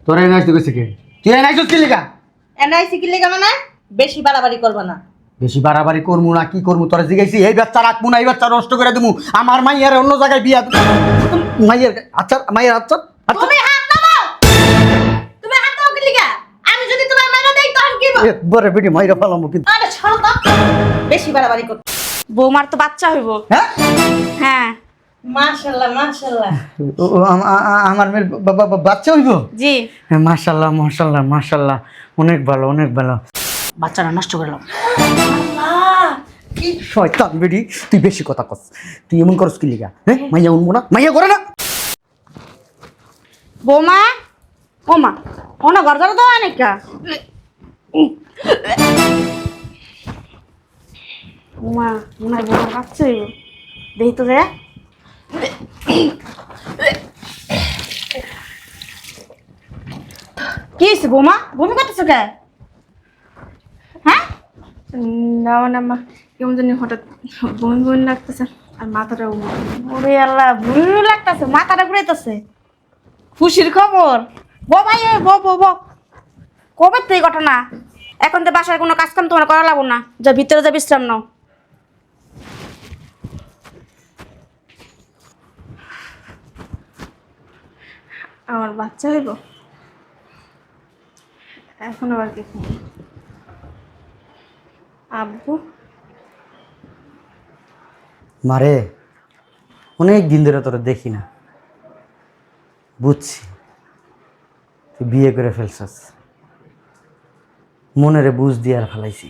তোরা এনআইসি কইছে কে? তুই এনআইসি কি লেখা? এনআইসি কি লেখা মানে? বেশি বাড়াবাড়ি করবা না। বেশি বাড়াবাড়ি করমু না কি করমু তোরা জিগাইছি এই বাচ্চা রাখমু না এই বাচ্চা নষ্ট করে দিমু আমার মাইয়ার অন্য জায়গায় বিয়া মাইয়ার আচ্ছা মাইয়ার আচ্ছা তুমি হাত নামাও। তুমি হাত নামাও কি লেখা? আমি যদি তোমার মাইনা দেই তখন কি হবে? বরে বেটি মাইরা ফেলামু কিন্তু আরে ছাড়ো তো। বেশি বাড়াবাড়ি কর। বৌমার তো বাচ্চা হইব। হ্যাঁ হ্যাঁ মাশাআল্লাহ মাশাআল্লাহ। আমার মেয়ের বাচ্চা হইব? জি। মাশাআল্লাহ মাশাআল্লাহ মাশাআল্লাহ অনেক ভালো অনেক ভালো। বাচ্চাটা নষ্ট করলাম। কি শয়তান বেটি তুই বেশি কথা কস তুই এমন করস কি লিগা হ্যাঁ মাইয়া উনবো না মাইয়া করে না বৌমা ও মা ও না ঘর ধরে তো অনেকা মা মনে হয় বৌমার বাচ্চা হইব দেখি তো রে কি হয়েছে বৌমা বমি করতেছো কে? হ্যাঁ না না মা কেমন জানি হঠাৎ বমি বমি লাগতেছে আর মাথাটা ওরে আল্লাহ ভুল লাগতেছে মাথাটা ঘুরাইতেছে খুশির খবর বো ভাই বো বো বো কবে তো এই ঘটনা এখন তো বাসার কোনো কাজ কাম তোমার করা লাগবো না যা ভিতরে যা বিশ্রাম নাও আমার বাচ্চা হইব এখন আবার কি আব্বু মারে অনেক দিন ধরে তোরা দেখি না বুঝছি তুই বিয়ে করে ফেলছস মনেরে বুঝ দিয়ে আর ফেলাইছি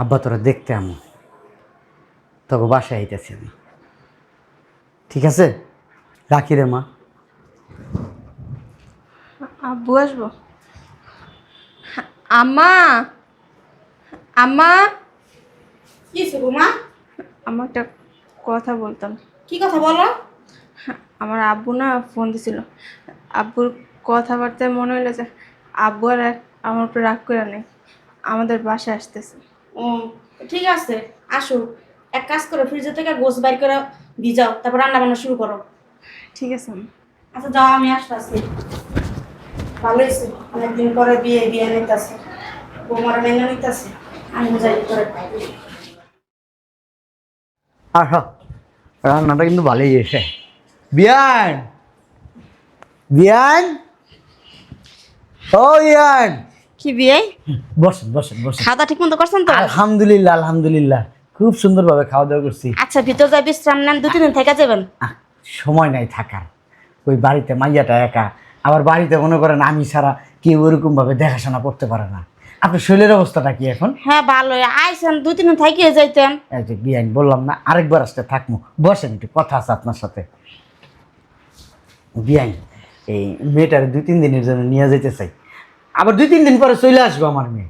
আব্বা তোরা দেখতে আমো তোকে বাসায় আইতেছি আমি ঠিক আছে রাখি রে মা আব্বু আসবো আম্মা আম্মা কি হয়েছে বৌমা আমার একটা কথা বলতাম কি কথা বলো আমার আব্বু না ফোন দিছিল আব্বুর কথাবার্তায় মনে হইলো যে আব্বু আর আমার উপরে রাগ করে নেই আমাদের বাসায় আসতেছে ও ঠিক আছে আসো এক কাজ করো ফ্রিজে থেকে গোস বাইর করে ভিজাও তারপর রান্না বান্না শুরু করো ঠিক আছে আম্মা। আচ্ছা যাও আমি আসতেছি ভালো হয়েছে অনেকদিন পরে বিয়ে বিয়ে নিতেছে বৌমারা মেনে নিতেছে আমি যাই করে আহা রান্নাটা কিন্তু ভালোই এসে বিয়ান বিয়ান ও বিয়ান কি বিয়ে বসেন বসেন বসেন খাওয়া ঠিক মতো করছেন তো আলহামদুলিল্লাহ আলহামদুলিল্লাহ খুব সুন্দরভাবে খাওয়া দাওয়া করছি আচ্ছা ভিতর যাই বিশ্রাম নেন 2-3 দিন থেকে যাবেন সময় নাই থাকার ওই বাড়িতে মাইয়াটা একা আবার বাড়িতে মনে করেন আমি ছাড়া কেউ ওরকমভাবে দেখাশোনা করতে পারে না আপনার শরীরের অবস্থাটা কি এখন? হ্যাঁ ভালো আইসেন 2-3 দিন থেকে যাইতেন এই যে বিয়ান বললাম না আরেকবার আসতে থাকবো বসেন একটু কথা আছে আপনার সাথে বিয়ান এই মেয়েটার 2-3 দিনের জন্য নিয়ে যেতে চাই আবার 2-3 দিন পরে চলে আসবো আমার মেয়ে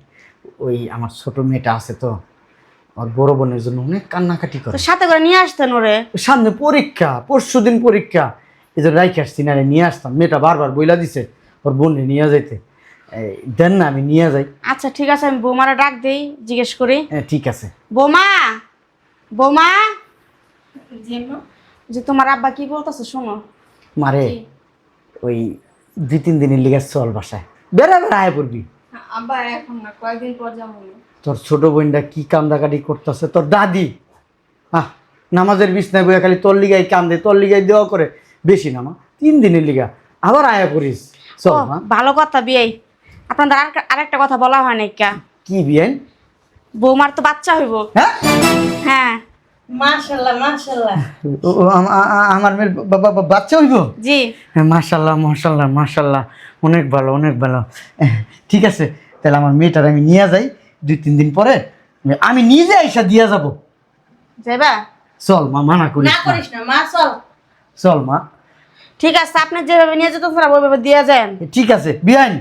ওই আমার ছোট মেয়েটা আছে তো আর বড় বোনের জন্য অনেক কান্নাকাটি করে তো সাথে করে নিয়ে আসতেন ওরে সামনে পরীক্ষা পরশুদিন পরীক্ষা এই যে রাইখে আসছি না নিয়ে আসতাম মেয়েটা বারবার বইলা দিছে ওর বোনে নিয়ে যাইতে দেন না আমি নিয়ে যাই আচ্ছা ঠিক আছে আমি বৌমারা ডাক দেই জিজ্ঞেস করি ঠিক আছে বৌমা বৌমা জি মা যে তোমার আব্বা কি বলতেছে শোনো মারে ওই 2-3 দিনের লিগে চল বাসায় বেড়া বেড়া আয় পড়বি আব্বা এখন না কয়েকদিন পর যাবো তোর ছোট বোনটা কি কান্দাকাটি করতেছে তোর দাদি নামাজের বিছনায় বইয়া খালি তোর লিগাই কান্দে তোর লিগাই দেওয়া করে বেশি না মা 3 দিনের লিগা আবার আয়া করিস চল মা ভালো কথা বিয়ে আপনাদের আরেকটা কথা বলা হয় নাই কা কি বিয়ান বৌমার তো বাচ্চা হইব হ্যাঁ হ্যাঁ মাশাআল্লাহ মাশাআল্লাহ। আমার মেয়ের বাচ্চা হইব জি হ্যাঁ মাশাল্লাহ মাশাল্লাহ মাশাল্লাহ অনেক ভালো অনেক ভালো ঠিক আছে তাহলে আমার মেয়েটার আমি নিয়ে যাই 2-3 দিন পরে আমি নিজে আইসা দিয়া যাব যাইবা চল মা মানা করিস না করিস না মা চল। চল মা ঠিক আছে আপনি যেভাবে নিয়ে যেতে পারেন ওইভাবে দিয়ে যান ঠিক আছে বিয়ান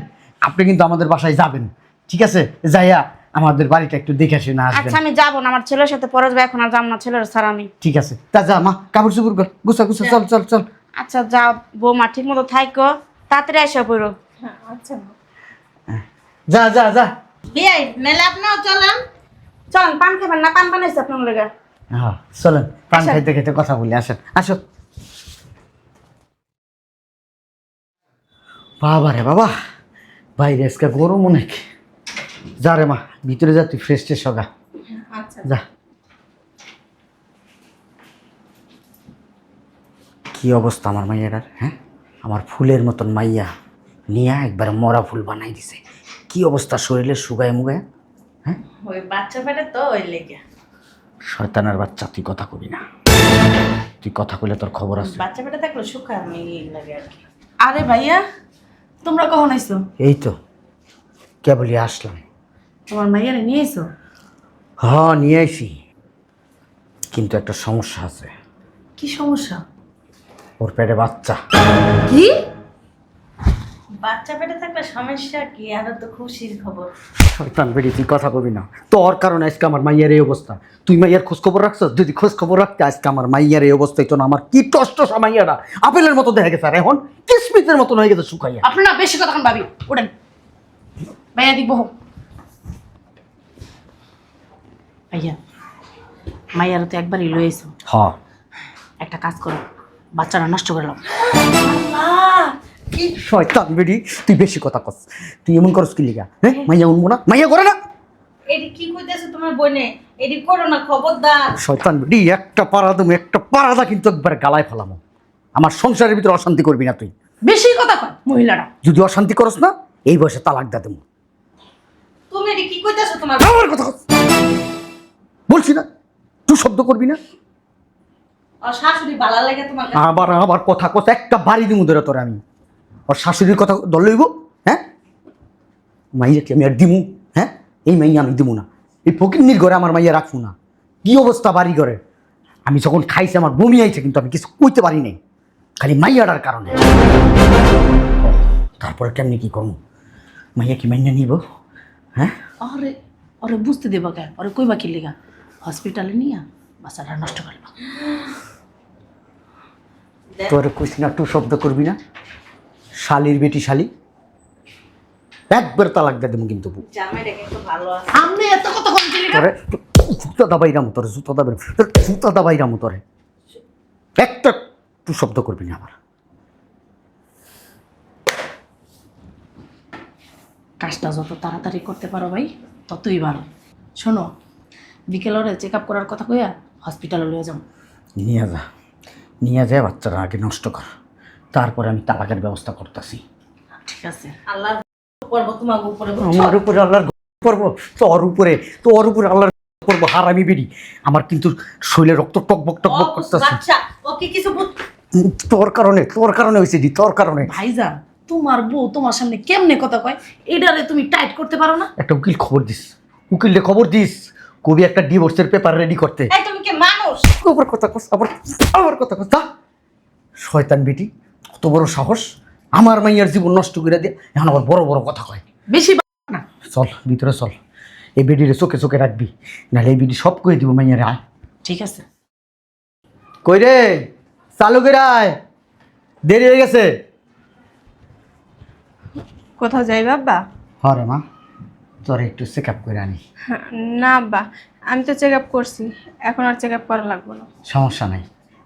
আপনি কিন্তু আমাদের বাসায় যাবেন ঠিক আছে যাইয়া আমাদের বাড়িটা একটু দেখে আসে না আসবেন আচ্ছা আমি যাবো না আমার ছেলের সাথে পরে যাবো এখন আর যাবো না ছেলের ছাড়া আমি ঠিক আছে তা যা মা কাপড় চোপড় কর গুছা গুছা চল চল চল আচ্ছা যাও বৌমা ঠিক মতো থাইকো তাড়াতাড়ি আসা পড়ো আচ্ছা মা যা যা যা বিয়ে মেলা আপনিও চলেন। চলেন পান খাবেন না পান বানাইছে আপনার লেগে হ্যাঁ চলেন পান আসেন। খাইতে খাইতে কথা বলি আসেন আসো বাবা রে বাবা, বাইরে আজকে গরম অনেক। যা রে মা, ভিতরে যা, তুই ফ্রেশ ট্রেশ হগা। আচ্ছা যা। কি অবস্থা আমার মাইয়াটার, হ্যাঁ? আমার ফুলের মতন মাইয়া নিয়া একবার মরা ফুল বানাই দিছে। কি অবস্থা শরীরে, শুকায় মুগায়, হ্যাঁ? ওই বাচ্চা পেটে তো ওই লেগে শয়তানের বাচ্চা, তুই কথা কবি না। তুই কথা কইলে তোর খবর আছে। বাচ্চা পেটে থাকলে শুকা আমি লাগে আর কি। আরে ভাইয়া, তোমরা কখন আইছো? এই তো কেবলই আসলাম। তোমার মাইয়ারে নিয়ে আইছো? হ্যাঁ, নিয়ে আইসি, কিন্তু একটা সমস্যা আছে। কি সমস্যা? ওর পেটে বাচ্চা। কি? বাচ্চা পেটে থাকলে সমস্যা কি? আর তো খুশির খবর। শয়তান বেরি, তুই কথা কবি না। তোর কারণে আজকে আমার মাইয়ার এই অবস্থা। তুই মাইয়ার খোঁজ খবর রাখছ? যদি খোঁজ খবর রাখতে আজকে আমার মাইয়ার এই অবস্থা হইতো না। আমার কি কষ্ট, মাইয়াটা আপেলের মতো দেখা গেছে, আর এখন কিসমিসের মতন হয়ে গেছে শুকাইয়া। আপনি না বেশি কথা ভাবি, ওঠেন। ভাইয়া দিব। ভাইয়া, মাইয়ার তো একবারই লইছো। হ্যাঁ, একটা কাজ করো, বাচ্চারা নষ্ট করে নাও। কি শয়তান বেরি, তুই বেশি কথা কস। তুই এমন করস কি লিগা? হ্যাঁ, মাইয়া উনবো না, মাইয়া করে না। এটি কি কইতেছো তোমার বইনে? এটি করো না, খবরদার। শয়তান বেরি, একটা পারাদা কিন্তু একবার গালায় ফেলামো। আমার সংসারের ভিতরে অশান্তি করবি না তুই। বেশি কথা কয় মহিলারা। যদি অশান্তি করস না, এই বয়সে তালাক দা দেবো। তুমি এটি কি কইতেছো তোমার? আমার কথা কস, বলছি না, তুই শব্দ করবি না। আর শাশুড়ি ভালো লাগে তোমার কাছে? আবার আবার কথা কস, একটা বাড়ি দিমু ধরে তোর আমি। ওর শাশুড়ির কথা দল লইব, হ্যাঁ? মাইয়া কি আমি আর দিমু? হ্যাঁ, এই মাইয়া আমি দিমু না। এই ফকিন্নির ঘরে আমার মাইয়া রাখবো না। কি অবস্থা বাড়ি ঘরে! আমি যখন খাইছি আমার বমি আইছে, কিন্তু আমি কিছু কইতে পারি নাই, খালি মাইয়াটার কারণে। তারপরে কেমনি কি করবো? মাইয়া কি মাইয়া নিব? হ্যাঁ, আরে ওরে বুঝতে দেবা কেন? ওরে কইবা কি লিগা? হসপিটালে নিয়া বাচ্চাটা নষ্ট করবা। তোর কইছি না, তুই শব্দ করবি না। শালির বেটি শালি, একবার তালাক দিয়ে দেবো কিন্তু। জামাইটা কিন্তু ভালো আছে। আপনি এত কথা কম দিলি না? তোরে জুতা দাবাইরামো তোরে, জুতা দাবাইরামো তোরে। একটা তুই শব্দ করবি না আবার। কাজটা যত তাড়াতাড়ি করতে পারো ভাই, ততই ভালো। শোনো, বিকেল ওরে চেক আপ করার কথা কইয়া হসপিটালে লয়ে যাও। নিয়ে যায় বাচ্চারা আগে নষ্ট কর, তারপরে আমি তালাকের ব্যবস্থা করতেছি। ঠিক আছে, আল্লাহর পর্ব তোমার উপরে। আমার উপরে আল্লাহর পড়বো, তোর উপরে আল্লাহর পড়বো, হারামি বেরি। আমার কিন্তু শরীরে রক্ত টকবক করতেছে। বাচ্চা ও কি কিছু তোর কারণে হয়েছে, তোর কারণে। ভাইজান, তোমার বউ তোমার সামনে কেমনে কথা কয়? এটারে তুমি টাইট করতে পারো না? একটা উকিলরে খবর দিস, কবি একটা ডিভোর্সের পেপার রেডি করতে। এই তুমি কি মানুষ? আবার কথা কস, আবার কথা কস। শয়তান বেটি, কত বড় সাহস! আমার মাইয়ার জীবন নষ্ট করে দিয়ে এখন আবার বড় বড় কথা কয়। বেশি না। চল ভিতরে চল, এই বেডিরে চোখে চোখে রাখবি, নাহলে এই বেডি সব কয়ে দিব মাইয়ারে। আয়। ঠিক আছে। কই রে, চালু করে আয়, দেরি হয়ে গেছে। কোথাও যাই বাবা? হরে মা, তোর একটু চেক আপ করে আনি। না আব্বা, আমি তো চেক আপ করছি, এখন আর চেক আপ করা লাগবে না। সমস্যা নাই,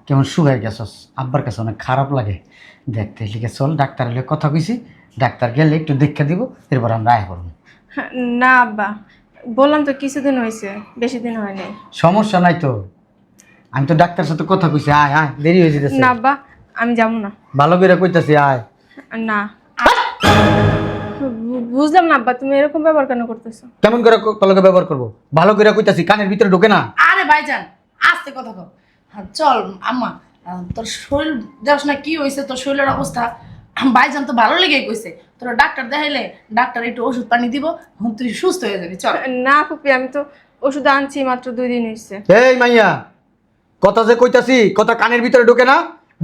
কেমন শুকাই গেছস, আব্বার কাছে অনেক খারাপ লাগে দেখতে। লিখে চল, ডাক্তার হলে কথা কইছি, ডাক্তার গেলে একটু দেখা দিব, এরপর আমরা আয় করবো। না আব্বা, বললাম তো কিছুদিন হয়েছে, বেশি দিন হয় নাই। সমস্যা নাই তো, আমি তো ডাক্তার সাথে কথা কইছি। আয় আয়, দেরি হয়ে যেতেছে। না আব্বা, আমি যাবো না। ভালো করে কইতাছি, আয়। না, বুঝলাম না আব্বা, তুমি এরকম ব্যবহার কেন করতেছো? কেমন করে তোকে ব্যবহার করবো? ভালো করে কইতাছি, কানের ভিতরে ঢোকে না। আরে ভাইজান, আস্তে কথা কও। হ্যাঁ, চল আম্মা, তোর শরীর দেখছ না কি হয়েছে, তোর শরীরের অবস্থা। ভাইজান তো ভালো লেগেই কইছে, তোরা ডাক্তার দেখাইলে ডাক্তার একটু ওষুধ পানি দিব, তুই সুস্থ হয়ে যাবি। চল। না ফুপি, আমি তো ওষুধ আনছি মাত্র 2 দিন হয়েছে। এই মাইয়া, কথা যে কইতাছি, কথা কানের ভিতরে ঢোকে না।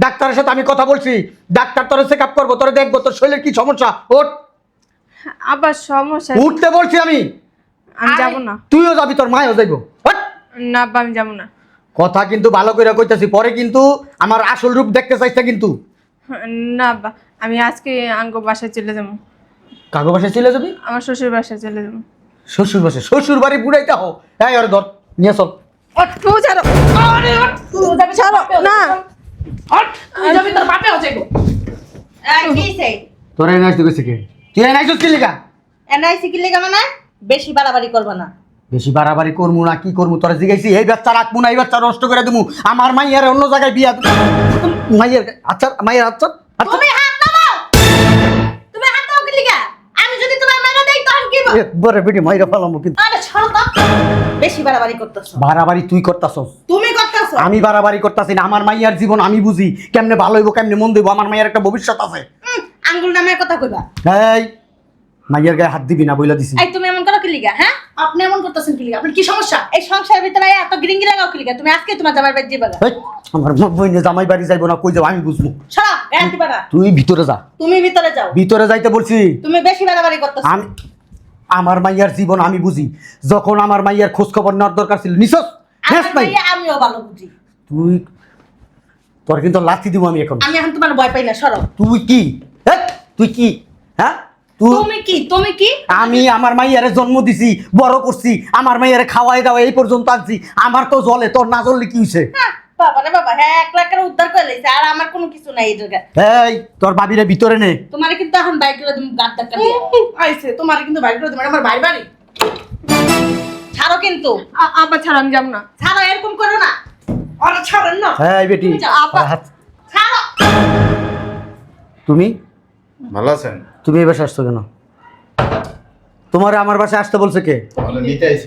ডাক্তারের সাথে আমি কথা বলছি, ডাক্তার তোরে চেক আপ করবো, তোরে দেখবো তোর শরীরের কি সমস্যা। ওঠ, আবার সমস্যা? উঠতে বলছি আমি যাবো না। তুইও যাবি, তোর মায়ও যাইবো। ওঠ। না আব্বা, আমি যাবো না। কথা কিন্তু ভালো করে কইতাছি, পরে কিন্তু আমার আসল রূপ দেখতে চাইছে কিন্তু। না আব্বা, আমি আজকে আঙ্গ বাসায় চলে যাবো। কাগো বাসায় চলে যাবি? আমার শ্বশুর বাসায় চলে যাবো। শ্বশুর বাসায়? শ্বশুর বাড়ি বুড়াইতে হো। এই আরে ধর, নিয়ে চল। তুই ছাড়ো। আরে তুই যাবি, ছাড়ো না। তুই যাবি, তোর বাপেও যাইবো। কি সেই তোরা এনে আসতে গেছে কে? তুই এনে আসছিস কি লিগা? এনআইসি কি লেগে মানে বেশি বাড়াবাড়ি করবে না। বেশি বাড়াবাড়ি করবো না কি করবো তোরা জিগাইছি এই বাচ্চা রাখবো না এই বাচ্চা নষ্ট করে দেবো আমার মাইয়ার অন্য জায়গায় বিয়া দেবো। মাইয়ের আচ্ছা মাইয়ের আচ্ছা আচ্ছা তুমি হাত নামাও, তুমি হাত নামাও কি লিগা? আমি যদি তোমার মাইনা দেই তখন কি বল? একবারে বেটি মাইরা ফেলামো কিন্তু। আরে ছাড়ো তো, বেশি বাড়াবাড়ি করতেছো। বাড়াবাড়ি তুই করতাছস, তুমি করতেছো। আমি বাড়াবাড়ি করতাছি না। আমার মাইয়ার জীবন আমি বুঝি, কেমনে ভালো হইব কেমনে মন্দ হইব। আমার মাইয়ার একটা ভবিষ্যৎ আছে। আঙ্গুল নামের কথা কইবা। এই মাইয়ার গায়ে হাত দিবি না বইলা দিছি। এই তুমি এমন করো কি লিগা? হ্যাঁ, আপনি এমন করতেছেন কি লিগা? আপনার কি সমস্যা? এই সংসারের ভিতরে এত গিরিঙ্গি লাগাও কি লিগা? তুমি আজকে তোমার জামাই বাড়ি যাবা। এই, আমার বইনে জামাই বাড়ি যাইবো না কই যাবো আমি বুঝবো। সরা গায়ে দিবা না। তুই ভিতরে যা, তুমি ভিতরে যাও। ভিতরে যাইতে বলছি। তুমি বেশি বাড়াবাড়ি করতেছো। আমি আমার মাইয়ার জীবন আমি বুঝি। যখন আমার মাইয়ার খোঁজ খবর নেওয়ার দরকার ছিল নিছস আমার মাইয়া আমিও ভালো বুঝি। তুই তোর কিন্তু লাথি দিব আমি এখন। আমি এখন তোমার ভয় পাই না, সরো। তুই কি তুই কি হ্যাঁ তুমি কি? তুমি কি? আমি আমার মাইয়ারে জন্ম দিছি বড় করছি আমার মাইয়ারে খাওয়াই দাওয়া এই পর্যন্ত আনছি আমার তো জলে তোর না জ্বললে কি হইছে? বাবা রে বাবা, হ্যাঁ 1 লাখ টাকা উদ্ধার করে লইছে আর আমার কোনো কিছু নাই এই জায়গায়। এই তোর বাবিরে ভিতরে নে। তোমার কিন্তু এখন বাইক করে তুমি গাড় ধাক্কা দিয়ে আইছে তোমার কিন্তু বাইরে করে দেবেন আমার ভাই বাড়ি। ছাড়ো কিন্তু। আব্বা ছাড়, আমি যাব না। ছাড়ো, এরকম করো না। আরে ছাড়েন না। এই বেটি তুমি যাও, আপা। ছাড়ো। তুমি ভালো আছেন? তুমি এই বাসায় আসছো কেন? তোমার আমার বাসায় আসতে বলছে কে? ভালো নিতে আইছি।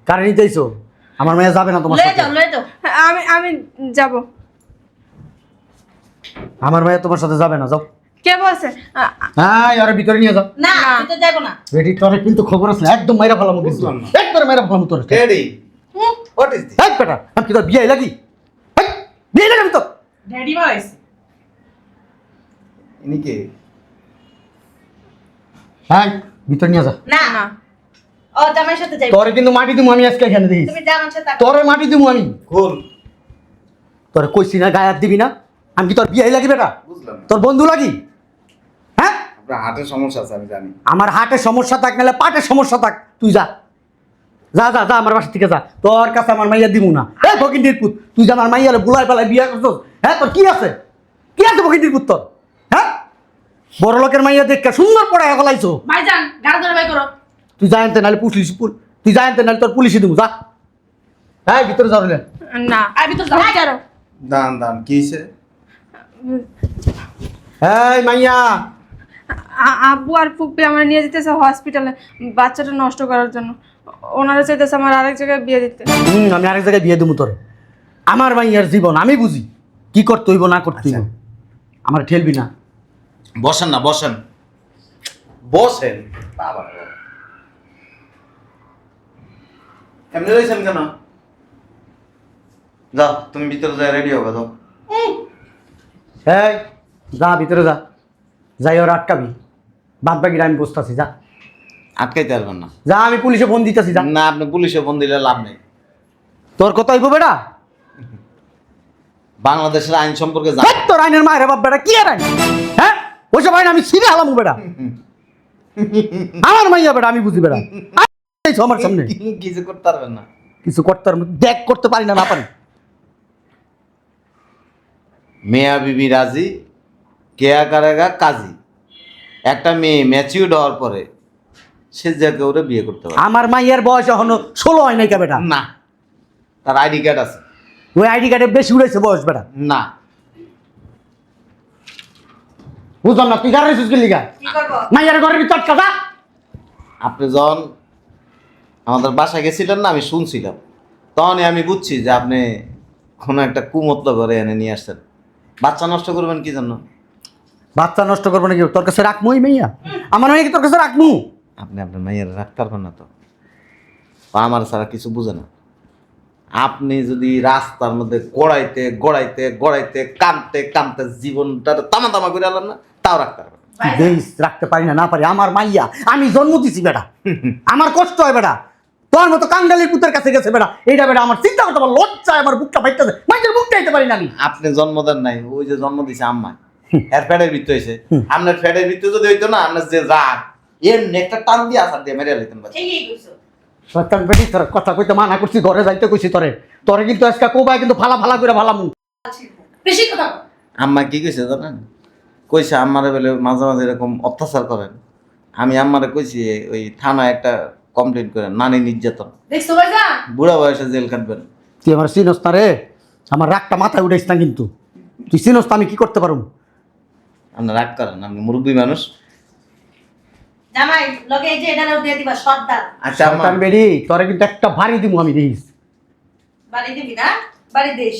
কারে নিতে আইছো? আমার মেয়ে যাবে না তোমার লয়ে সাথে। যাও, লয়ে যাও। আমি যাব। আমার মেয়ে তোমার সাথে যাবে না, যাও। কে বলছে? হ্যাঁ আরে ভিতরে নিয়ে যাও। না, ভিতরে যাইবো না। বেটি তোর কিন্তু খবর আছে একদম মাইরা ফেলামু কিন্তু। বুঝলাম না। একবার মাইরা ফেলামু তোর। Teddy what is this? এই বেটা আমি কি তোর বিয়ে লাগি? এই, বিয়ে লাগি আমি তো। ড্যাডি মা আইছে। ইনি কে? হ্যাঁ ভিতরে নিয়ে যা। না না। ও জামাইয়ের সাথে যাইবো। তোরে কিন্তু মাটি দিমু আমি আজকে এখানে দেখিস। তুমি জামাইয়ের সাথে থাকো। তোরে মাটি দিমু আমি। খুল। তোরে কইছি না গায়ে হাত দিবি না। আমি কি তোর বিয়ে লাগি বেটা? বুঝলাম না। তোর বন্ধু লাগি? হ্যাঁ আপনার হার্টের সমস্যা আছে আমি জানি। আমার হার্টের সমস্যা থাক নাহলে পাটের সমস্যা থাক তুই যা যা যা যা আমার বাসা থেকে যা। তোর কাছে আমার মাইয়া দিমু না। এই ফকিন্দির পুত তুই যে আমার মাইয়ালে বুলাই ফেলাই বিয়ে করছস, হ্যাঁ তোর কি আছে? কি আছে ফকিন্দির পুত তোর? হ্যাঁ বড় লোকের মাইয়া দেখে সুন্দর পড়ায় ফেলাইছো। ভাইজান গাড়ি ধরে বাই করো। তুই জানতে নাহলে তুই জানতে নাহলে তোর পুলিশে দিমু যা। হ্যাঁ ভিতরে যাও রে। না। আই ভিতর যাও। ছাড়ো। দান দান কি হইছে? এই মাইয়া আব্বু আর ফুপি আমার নিয়ে যেতেছে হসপিটালে বাচ্চাটা নষ্ট করার জন্য। ওনারা চাইতেছে আমার আরেক জায়গায় বিয়ে দিতে। আমি আরেক জায়গায় বিয়ে দেবো তোরে। আমার মাইয়ার জীবন আমি বুঝি কি করতে হইব না করতে হইব। আমার ঠেলবি না। বসেন না বসেন। বসেন। বাবা রে। এমনি রইছেন কেন? যাও তুমি ভিতরে যাই রেডি হবে যাও। এই যা ভিতরে যা, যাই ওর আটকাবি। বাদ বাকিটা আমি বসতেছি যা। আটকাইতে পারবেন না। যা আমি পুলিশে ফোন দিতেছি যা। না আপনি পুলিশে ফোন দিলে লাভ নেই। তোর কথা হইব বেটা? বাংলাদেশের আইন সম্পর্কে দেখ তোর আইনের মায়ের বাপ বেটা কি আর আইন? হ্যাঁ ওইসব আইন আমি ছিঁড়ে হালামু বেটা। আমার মাইয়া বেটা আমি বুঝি বেটা। আইছো আমার সামনে কিছু করতে পারবেন না। কিছু করতে পারবো দেখ করতে পারি না না পারি। মেয়া বিবি রাজি কেয়া কারেগা কাজী। একটা মেয়ে ম্যাচিউর্ড হওয়ার পরে সে যে কেউরে বিয়ে করতে পারে আমার মাইয়ার বয়স এখনো 16 হয় নাই কে বেটা? না। তার আইডি কার্ড আছে? ওই আইডি কার্ডে বেশি উড়াইছে বয়স বেটা। না। বুঝলাম না তুই গাড়ি সুস্কি লিগা কি করবো? মাইয়ার ঘরের ভিতর আটকা যা। আপনি যখন আমাদের বাসায় গেছিলেন না আমি শুনছিলাম, তখনই আমি বুঝছি যে আপনি কোনো একটা কুমতলব করে এনে নিয়ে আসছেন। বাচ্চা নষ্ট করবেন কি জন্য? বাচ্চা নষ্ট করবো নাকি? তোর কাছে রাখবো এই মাইয়া? আমার মেয়ে কি তোর কাছে রাখবো? আপনি আপনার মেয়ের রাখতে পারবেন না তো। ও আমার ছাড়া কিছু বুঝে না। আপনি যদি রাস্তার মধ্যে গড়াইতে গড়াইতে গড়াইতে কানতে কানতে জীবনটা তামা তামা করে আলেন না, তাও রাখতে পারবেন না। দেশ রাখতে পারি না না পারি। আমার মাইয়া আমি জন্ম দিছি বেটা। আমার কষ্ট হয় বেটা। তোর মতো কাঙ্গালির পুতের কাছে গেছে বেটা। এইটা বেটা আমার চিন্তা করতে পার লজ্জায় আমার বুকটা ফাইতেছে। মাইয়ের বুকটা দিতে পারি না আমি। আপনি জন্ম দেন নাই, ওই যে জন্ম দিছে আম্মা এর ফ্যাটের ভিত্তি হয়েছে। আপনার ফ্যাটের ভিত্তি যদি হইতো না, আপনার যে রাগ এর একটা টান দিয়ে আসার দিয়ে মেরে লেতেন। ঠিকই কইছো। শয়তান বেটি তোর কথা কইতে মানা করছি, ঘরে যাইতে কইছি তোরে। তোরে কিন্তু আজকে কোবায় কিন্তু ফালা ফালা করে ফালামু। বেশি কথা বল। আম্মা কি কইছে জানেন? কইছে আমারে বলে মাঝে মাঝে এরকম অত্যাচার করেন। আমি আমারে কইছি ওই থানায় একটা কমপ্লেন করেন, নানি নির্যাতন। দেখছো ভাইজান? বুড়া বয়সে জেল কাটবেন। তুই আমার চিনস না রে, আমার রাগটা মাথায় উঠাইস না কিন্তু। তুই চিনস না আমি কি করতে পারবো? আপনি রাগ করেন, আপনি মুরব্বী মানুষ। জামাই লগে এই যে এটারও দিয়ে দিবা সর্দার। আচ্ছা আম্মা, শয়তান বেডি, তোরে কিন্তু একটা ভারী দিমু আমি দেখিস। বাড়ি দিবি না? বাড়ি দেশ,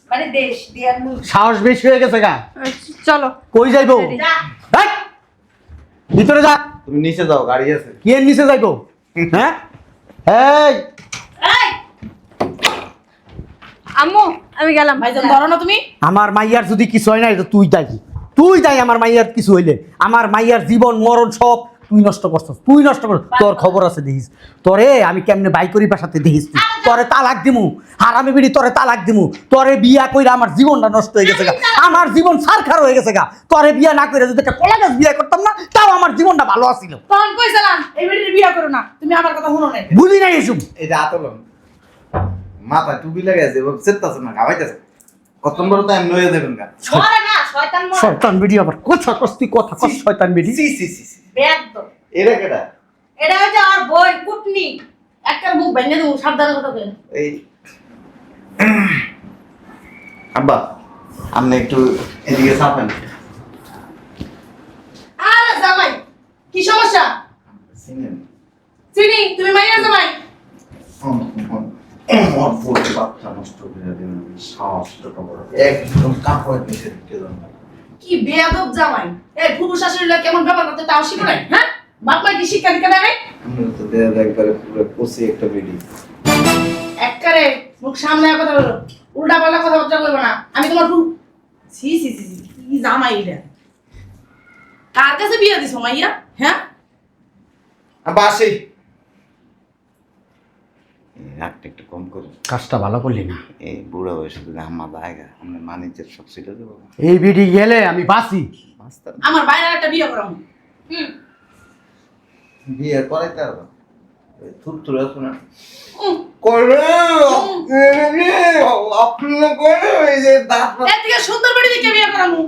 বাড়ি দেশ দিয়ার মুখ। সাহস বেশি হয়ে গেছে গা। চলো। কই যাইবো? যা। এই, ভিতরে যা। তুমি নিচে যাও, গাড়ি আছে। কি এর নিচে যাইবো? হ্যাঁ এই এই আম্মু আমি গেলাম। ভাইজান ধরো না তুমি। আমার মাইয়ার যদি কিছু হয় না এটা তুই দায়ী। আমার মাইয়ার কিছু হইলে আমার মাইয়ার জীবন মরণ সব তুই নষ্ট করছস, তুই নষ্ট কর। তোর খবর আছে দেখিস, তোরে আমি কেমনে বাই করি বাসাতে দেখিস তুই। তোরে তালাক দিমু, হারামি বিড়ি তোরে তালাক দিমু। তোরে বিয়া কইরা আমার জীবনটা নষ্ট হয়ে গেছে গা, আমার জীবন সারখার হয়ে গেছে গা। তোরে বিয়া না কইরা যদি একটা কলা গাছ বিয়া করতাম না, তাও আমার জীবনটা ভালো আছিল। তখন কইছিলাম এই বেটির বিয়া করো না, তুমি আমার কথা শুনো নাই। বুঝি নাই এসব। এই যে আতলন মাথা টুপি লাগাইছে, চেতাছে না, গাবাইতেছে। কত নম্বর তো এমনি হয়ে যাবেন গা। মরে না শয়তান মরে। শয়তান বিড়ি আবার কথা কস্তি কথা কস। শয়তান বিড়ি সি সি সি সি। বেয়াদব। এরা কেডা? এটা হচ্ছে আর বই কুটনি। একটা মুখ ভেঙে দেবো, সাবধানে কথা কই। এই আব্বা, আপনি একটু এদিকে চাপেন। আরে জামাই কি সমস্যা? চিনেন? চিনি, তুমি মাইয়া জামাই। আমার পুরো বাচ্চা নষ্ট করে দিন, সাহসটা বড়। একদম কাপড় নিচে ঢুকে যান। কি বেয়াদব জামাই। এই ফুফু শাশুড়িরা কেমন ব্যবহার করতে তাও শিখো নাই, হ্যাঁ? বাপ মা কি শিক্ষা দিতে দেয় নাই? আমরা তো দেয়া একবারে পুরো কষি একটা বেডি। একবারে মুখ সামনে কথা বলো, উল্টা পাল্টা কথাবার্তা বলবো না। আমি তোমার ফুফু। ছি ছি ছি ছি, কি জামাই এটা? কার কাছে বিয়ে দিছো মাইয়া, হ্যাঁ? আব্বা আসি। রাগটা একটু কম করুন। কাজটা ভালো করলি না। এই বুড়া বয়সে যদি আমার জায়গা আমরা মানিজ্যের সব ছিটে দেবো। এই বিড়ি গেলে আমি বাঁচি। মাস্টার আমার বাইরে একটা বিয়ে করাম। বিয়ে করাইতে হবে। থুর থুর আছে না উম, করে আপনি করে ওই যে দাঁত এর থেকে সুন্দর বাড়ি দেখে বিয়ে করামু।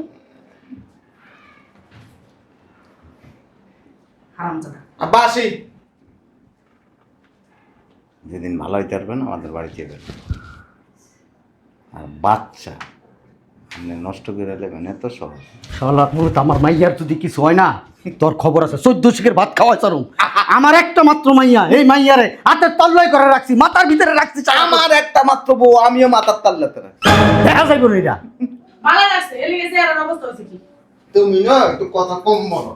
হারামজাদা। আব্বা আসি। যেদিন ভালো হইতে পারবেন আমাদের বাড়িতে যাবেন। আর বাচ্চা আপনি নষ্ট করে নেবেন, এত সহজ। শালা মুরত আমার মাইয়ার যদি কিছু হয় না, তোর খবর আছে। 14 শিখের ভাত খাওয়াই চারুম। আমার একটা মাত্র মাইয়া, এই মাইয়ারে হাতের তল্লাই করে রাখছি, মাথার ভিতরে রাখছি। আমার একটা মাত্র বউ, আমিও মাথার তাল্লাতে রাখি। দেখা যাইব না এটা। ভালো লাগছে, এলিগে যে আর অবস্থা হচ্ছে কি? তুমি না একটু কথা কম বলো।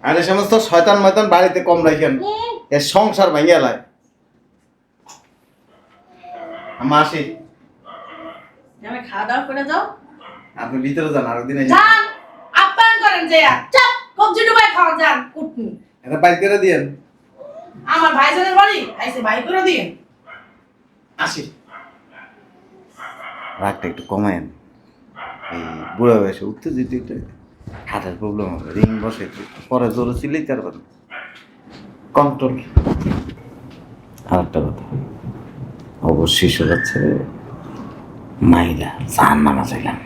আর এই সমস্ত শয়তান ময়তান বাড়িতে কম রাখেন, এর সংসার ভেঙে এলায়। আমার আসি। আমি খাওয়া দাওয়া করে যাও। আপনি ভিতরে যান, আরেকদিন এসে যান, আপ্যায়ন করেন যে চাপ কবজি ডুবাই খাওয়া যান কুটনি। এটা বাইর করে দিয়েন। আমার ভাইজানের বাড়ি আইসে ভাই করে দিন। আসি। রাগটা একটু কমায়েন। এই বুড়া বয়সে উঠতে যেতে উঠতে হার্টের প্রবলেম হবে, রিং বসে, পরে জোরে চিলেই পারবেন। কন্ট্রোল। আর একটা কথা, অবশ্যই শোনাচ্ছে মাইলা জাহান নামা চাইলাম।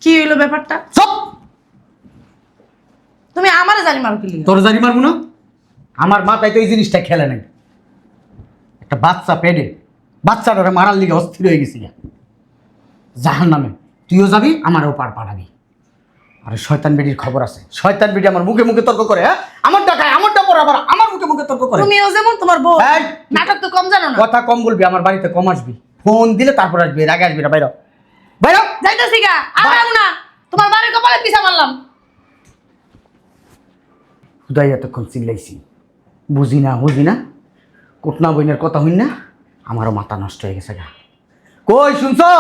কি হইলো ব্যাপারটা? সব তুমি আমারে জানি মারো কি লিগা? তোর জানি মারবো না। আমার মাথায় তো এই জিনিসটা খেলে নাই। একটা বাচ্চা পেটে, বাচ্চাটারে মারার লিগে অস্থির হয়ে গেছি জাহান নামে। তুইও যাবি, আমারও পার পাড়াবি। আরে শয়তান বেডির খবর আছে। শয়তান বেডি আমার মুখে মুখে তর্ক করে, হ্যাঁ? আমার টাকায় আমারটা পর আবার আমার মুখে মুখে তর্ক করে। তুমিও যেমন তোমার বউ এই! নাটক তো কম জানো না। কথা কম বলবি, আমার বাড়িতে কম আসবি। ফোন দিলে তারপর আসবি, এর আগে আসবি না। বাইরে বাইরে। যাইতাছি গা, আরাম না। তোমার বাড়ির কপালে পিছা মারলাম। খুদাই এতক্ষণ চিল্লাইছি, বুঝি না বুঝি না। কোটনা বইনের কথা হইন না, আমারও মাথা নষ্ট হয়ে গেছে গা। কই শুনছো?